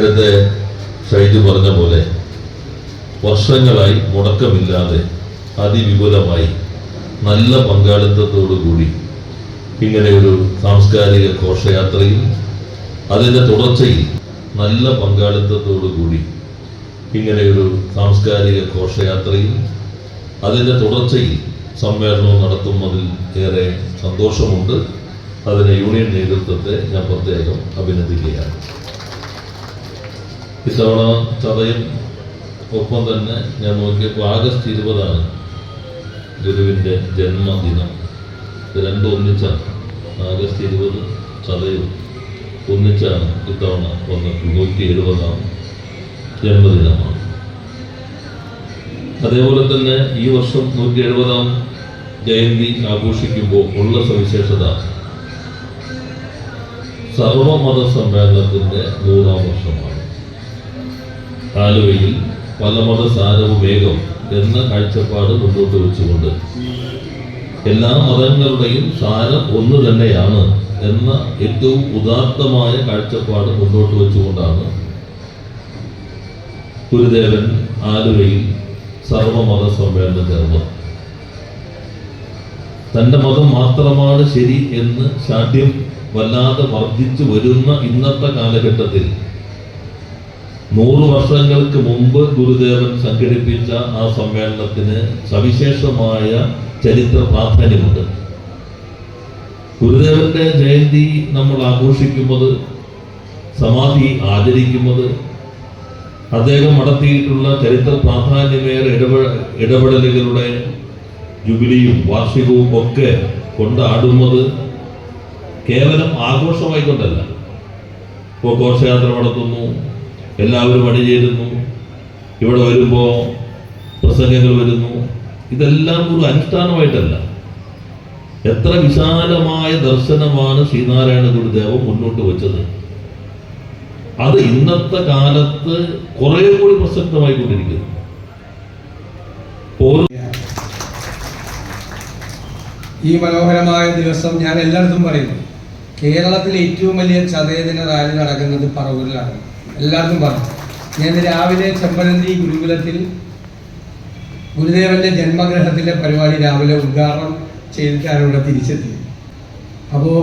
നേരത്തെ ഷൈജു പറഞ്ഞ പോലെ വർഷങ്ങളായി മുടക്കമില്ലാതെ അതിവിപുലമായി നല്ല പങ്കാളിത്തത്തോടുകൂടി ഇങ്ങനെ ഒരു സാംസ്കാരിക ഘോഷയാത്രയിൽ അതിൻ്റെ തുടർച്ചയിൽ നല്ല പങ്കാളിത്തത്തോടുകൂടി ഇങ്ങനെയൊരു സാംസ്കാരിക ഘോഷയാത്രയിൽ അതിൻ്റെ തുടർച്ചയിൽ സമ്മേളനവും നടത്തുന്നതിൽ ഏറെ സന്തോഷമുണ്ട്. അതിന് യൂണിയൻ നേതൃത്വത്തെ ഞാൻ പ്രത്യേകം അഭിനന്ദിക്കുകയാണ്. ഇത്തവണ ചതയം ഒപ്പം തന്നെ ഞാൻ നോക്കിയപ്പോൾ ആഗസ്റ്റ് 20 ഗുരുവിൻ്റെ ജന്മദിനം. ഇത് രണ്ടും ഒന്നിച്ചാണ്. ആഗസ്റ്റ് 20 ചതയവും ഒന്നിച്ചാണ് ഇത്തവണ വന്നത്. 170 ജന്മദിനമാണ്. അതേപോലെ തന്നെ ഈ വർഷം 170 ജയന്തി ആഘോഷിക്കുമ്പോൾ ഉള്ള സവിശേഷത സർവമത സമ്മേളനത്തിൻ്റെ 100ാം വർഷമാണ്. ആലുവയിൽ പലമത സാരവും വേഗം എന്ന കാഴ്ചപ്പാട് മുന്നോട്ട് വെച്ചുകൊണ്ട് എല്ലാ മതങ്ങളുടെയും സാരം ഒന്ന് തന്നെയാണ് എന്ന ഏറ്റവും ഉദാത്തമായ കാഴ്ചപ്പാട് മുന്നോട്ട് വെച്ചുകൊണ്ടാണ് ഗുരുദേവൻ ആലുവയിൽ സർവമത സമ്മേളനം ചേർന്നത്. തൻ്റെ മതം മാത്രമാണ് ശരി എന്ന് ശാഠ്യം വല്ലാതെ വർദ്ധിച്ചു വരുന്ന ഇന്നത്തെ കാലഘട്ടത്തിൽ 100 വർഷങ്ങൾക്ക് മുമ്പ് ഗുരുദേവൻ സംഘടിപ്പിച്ച ആ സമ്മേളനത്തിന് സവിശേഷമായ ചരിത്ര പ്രാധാന്യമുണ്ട്. ഗുരുദേവന്റെ ജയന്തി നമ്മൾ ആഘോഷിക്കുന്നത്, സമാധി ആചരിക്കുന്നത്, അദ്ദേഹം നടത്തിയിട്ടുള്ള ചരിത്ര പ്രാധാന്യമേറെ ഇടപെടലുകളുടെ ജൂബിലിയും വാർഷികവും ഒക്കെ കൊണ്ടാടുന്നത് കേവലം ആഘോഷമായിക്കൊണ്ടല്ല. ഇപ്പോൾ ഘോഷയാത്ര നടത്തുന്നു, എല്ലാവരും അണിചേരുന്നു, ഇവിടെ വരുമ്പോൾ പ്രസംഗങ്ങൾ വരുന്നു, ഇതെല്ലാം ഒരു അനുഷ്ഠാനമായിട്ടല്ല. എത്ര വിശാലമായ ദർശനമാണ് ശ്രീനാരായണ ഗുരുദേവൻ മുന്നോട്ട് വെച്ചത്. അത് ഇന്നത്തെ കാലത്ത് കുറെ കൂടി പ്രസക്തമായിക്കൊണ്ടിരിക്കുന്നു. ഈ മനോഹരമായ ദിവസം ഞാൻ എല്ലായിടത്തും പറയുന്നു, കേരളത്തിലെ ഏറ്റവും വലിയ ചതയദിന റാലി നടക്കുന്നത് പറവൂരിലാണ്. എല്ലായിടത്തും പറഞ്ഞു. ഞാൻ രാവിലെ ചെമ്പഴന്തി ഗുരുകുലത്തിൽ ഗുരുദേവന്റെ ജന്മഗ്രഹത്തിലെ പരിപാടി രാവിലെ ഉദ്ഘാടനം ചെയ്തിട്ടാണ് ഇവിടെ തിരിച്ചെത്തി. അപ്പോൾ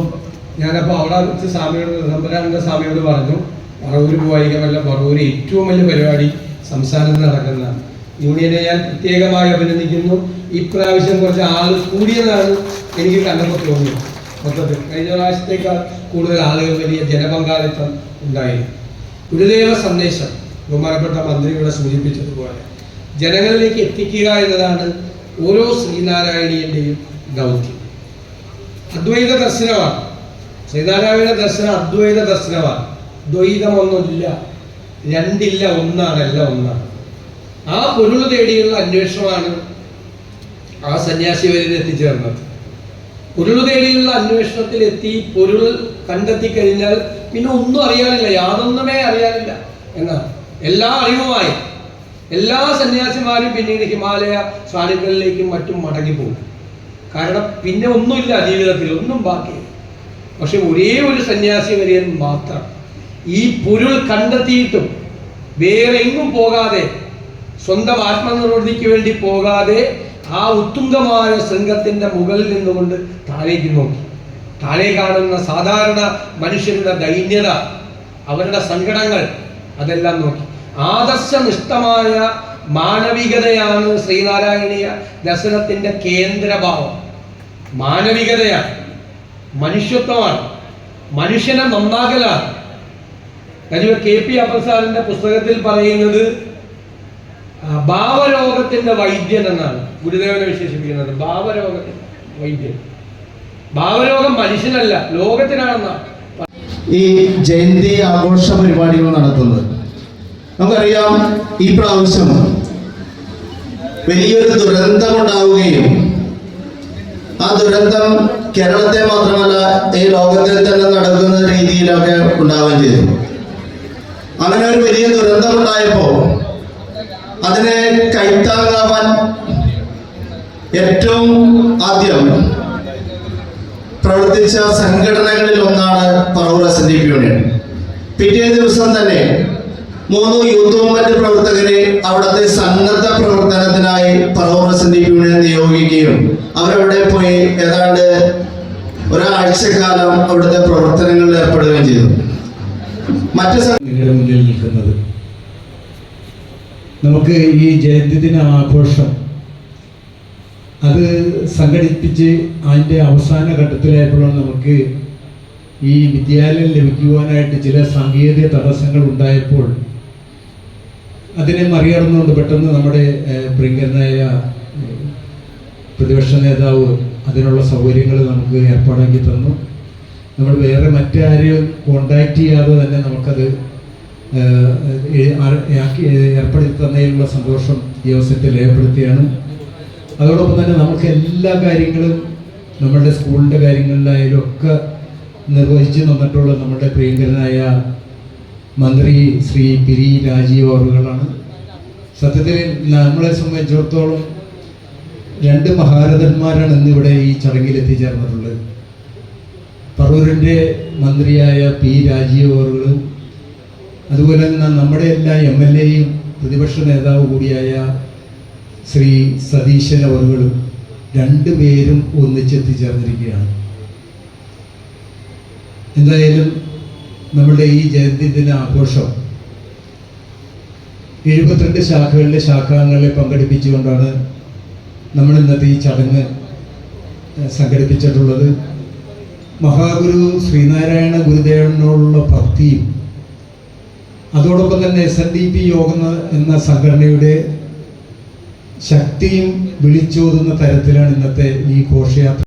ഞാനപ്പോൾ അവിടെ വെച്ച് സ്വാമിയോട്, സമ്പരാനന്ദ സ്വാമിയോട് പറഞ്ഞു, പറവൂർ പോയിരിക്കാമല്ല, പറവൂർ ഏറ്റവും വലിയ പരിപാടി സംസ്ഥാനത്ത് നടക്കുന്ന യൂണിയനെ ഞാൻ പ്രത്യേകമായി അഭിനന്ദിക്കുന്നു. ഇപ്രാവശ്യം കുറച്ച് ആൾ കൂടിയതാണ് എനിക്ക് കണ്ടപ്പോൾ തോന്നുന്നു. മൊത്തത്തിൽ കഴിഞ്ഞ പ്രാവശ്യത്തേക്കാൾ കൂടുതൽ ആളുകൾ, വലിയ ജനപങ്കാളിത്തം ഉണ്ടായിരുന്നു. ഗുരുദേവ സന്ദേശം ബഹുമാനപ്പെട്ട മന്ത്രിയുടെ സൂചിപ്പിച്ചതുപോലെ ജനങ്ങളിലേക്ക് എത്തിക്കുക എന്നതാണ് ഓരോ ശ്രീനാരായണീയൻ്റെയും ദൗത്യം. അദ്വൈത ദർശനമാണ് ശ്രീനാരായണ ദർശനം. അദ്വൈത ദർശനമാണ്. ദ്വൈതമൊന്നുമില്ല, രണ്ടില്ല, ഒന്നാണ്, എല്ലാം ഒന്നാണ്. ആ പൊരുൾ തേടിയുള്ള അന്വേഷണമാണ് ആ സന്യാസി വരെ എത്തിച്ചേർന്നത്. പൊരുൾ തേടിയുള്ള അന്വേഷണത്തിലെത്തി പൊരുൾ കണ്ടെത്തി കഴിഞ്ഞാൽ പിന്നെ ഒന്നും അറിയാനില്ല, യാതൊന്നുമേ അറിയാനില്ല എന്നാണ്. എല്ലാ അറിവുമായി എല്ലാ സന്യാസിമാരും പിന്നീട് ഹിമാലയ സ്വാമികളിലേക്കും മറ്റും മടങ്ങിപ്പോകും. കാരണം പിന്നെ ഒന്നുമില്ല ജീവിതത്തിൽ, ഒന്നും ബാക്കിയില്ല. പക്ഷെ ഒരേ ഒരു സന്യാസി വര്യൻ മാത്രം ഈ പൊരുൾ കണ്ടെത്തിയിട്ടും വേറെ എങ്ങും പോകാതെ, സ്വന്തം ആത്മനിർവൃത്തിക്ക് വേണ്ടി പോകാതെ ആ ഉത്തുംഗമായ ശൃംഗത്തിന്റെ മുകളിൽ നിന്നുകൊണ്ട് താഴേക്ക് നോക്കി. താഴെ കാണുന്ന സാധാരണ മനുഷ്യരുടെ ദൈന്യത, അവരുടെ സങ്കടങ്ങൾ, അതെല്ലാം നോക്കി. ആദർശനിഷ്ഠമായ മാനവികതയാണ് ശ്രീനാരായണീയ ദർശനത്തിന്റെ കേന്ദ്രഭാവം. മാനവികതയാണ്, മനുഷ്യത്വമാണ്, മനുഷ്യനെ നന്നാക്കലാണ്. KP അപ്പസാറിന്റെ പുസ്തകത്തിൽ പറയുന്നത് ഭാവരോഗത്തിന്റെ വൈദ്യൻ എന്നാണ് ഗുരുദേവനെ വിശേഷിപ്പിക്കുന്നത്. ഭാവരോഗത്തിന്റെ വൈദ്യൻ. ഭാവരോഗം മനുഷ്യനല്ല, ലോകത്തിനാണെന്നാണ് ഈ ജയന്തി ആഘോഷ പരിപാടികൾ നടത്തുന്നത്. നമുക്കറിയാം, ഈ പ്രാവശ്യം വലിയൊരു ദുരന്തമുണ്ടാവുകയും ആ ദുരന്തം കേരളത്തെ മാത്രമല്ല ഈ ലോകത്തിൽ തന്നെ നടക്കുന്ന രീതിയിലൊക്കെ ഉണ്ടാവുകയും ചെയ്തു. അങ്ങനെ ഒരു വലിയ ദുരന്തമുണ്ടായപ്പോ അതിനെ കൈത്താങ്ങാവാൻ ഏറ്റവും ആദ്യം പ്രവർത്തിച്ച സംഘടനകളിൽ ഒന്നാണ് പറവൂർ SNDP യൂണിയൻ. പിറ്റേ ദിവസം തന്നെ 3 യൂത്ത് മൂവ്മെന്റ് പ്രവർത്തകരെ അവിടുത്തെ സന്നദ്ധ പ്രവർത്തനത്തിനായി പറവൂർ എസ്എൻഡിപി യൂണിയൻ നിയോഗിക്കുകയും അവരവിടെ പോയി ഏതാണ്ട് ഒരാഴ്ചക്കാലം അവിടുത്തെ പ്രവർത്തനങ്ങളിൽ ഏർപ്പെടുകയും ചെയ്തു. നിങ്ങളുടെ മുന്നിൽ നിൽക്കുന്നത് നമുക്ക് ഈ ജയന്തിദിന ആഘോഷം അത് സംഘടിപ്പിച്ച് അതിൻ്റെ അവസാന ഘട്ടത്തിലായപ്പോഴാണ് നമുക്ക് ഈ വിദ്യാലയം ലഭിക്കുവാനായിട്ട് ചില സാങ്കേതിക തടസ്സങ്ങൾ ഉണ്ടായപ്പോൾ അതിനെ മറികടന്നുകൊണ്ട് പെട്ടെന്ന് നമ്മുടെ പ്രിയങ്കരനായ പ്രതിപക്ഷ നേതാവ് അതിനുള്ള സൗകര്യങ്ങൾ നമുക്ക് ഏർപ്പാടാക്കി തന്നു. നമ്മൾ വേറെ മറ്റാരെയും കോണ്ടാക്ട് ചെയ്യാതെ തന്നെ നമുക്കത് ഏർപ്പെടുത്തി തന്നതിലുള്ള സന്തോഷം ഈ അവസരത്തിൽ രേഖപ്പെടുത്തുകയാണ്. അതോടൊപ്പം തന്നെ നമുക്ക് എല്ലാ കാര്യങ്ങളും നമ്മളുടെ സ്കൂളിൻ്റെ കാര്യങ്ങളിലായാലും ഒക്കെ നിർവഹിച്ച് തന്നിട്ടുള്ള നമ്മുടെ പ്രിയങ്കരനായ മന്ത്രി ശ്രീ പിരി രാജീവ് അവറുകളാണ്. സത്യത്തിൽ നമ്മളെ സംബന്ധിച്ചിടത്തോളം 2 മഹാരഥന്മാരാണ് ഇന്നിവിടെ ഈ ചടങ്ങിൽ എത്തിച്ചേർന്നിട്ടുള്ളത്. പറവൂരിൻ്റെ മന്ത്രിയായ പി രാജീവ് അവറുകളും അതുപോലെ തന്നെ നമ്മുടെ എല്ലാ MLAയും പ്രതിപക്ഷ നേതാവ് കൂടിയായ ശ്രീ സതീശൻ അവറുകളും 2 പേരും ഒന്നിച്ചെത്തിച്ചേർന്നിരിക്കുകയാണ്. എന്തായാലും നമ്മുടെ ഈ ജയന്തിദിന ആഘോഷം 72 ശാഖകളിലെ ശാഖാംഗങ്ങളെ പങ്കെടുപ്പിച്ചുകൊണ്ടാണ് നമ്മൾ ഇന്നത്തെ ഈ ചടങ്ങ് സംഘടിപ്പിച്ചിട്ടുള്ളത്. മഹാഗുരു ശ്രീനാരായണ ഗുരുദേവനോടുള്ള ഭക്തിയും അതോടൊപ്പം തന്നെ SNDP യോഗം എന്ന സംഘടനയുടെ ശക്തിയും വിളിച്ചോതുന്ന തരത്തിലാണ് ഇന്നത്തെ ഈ ഘോഷയാത്ര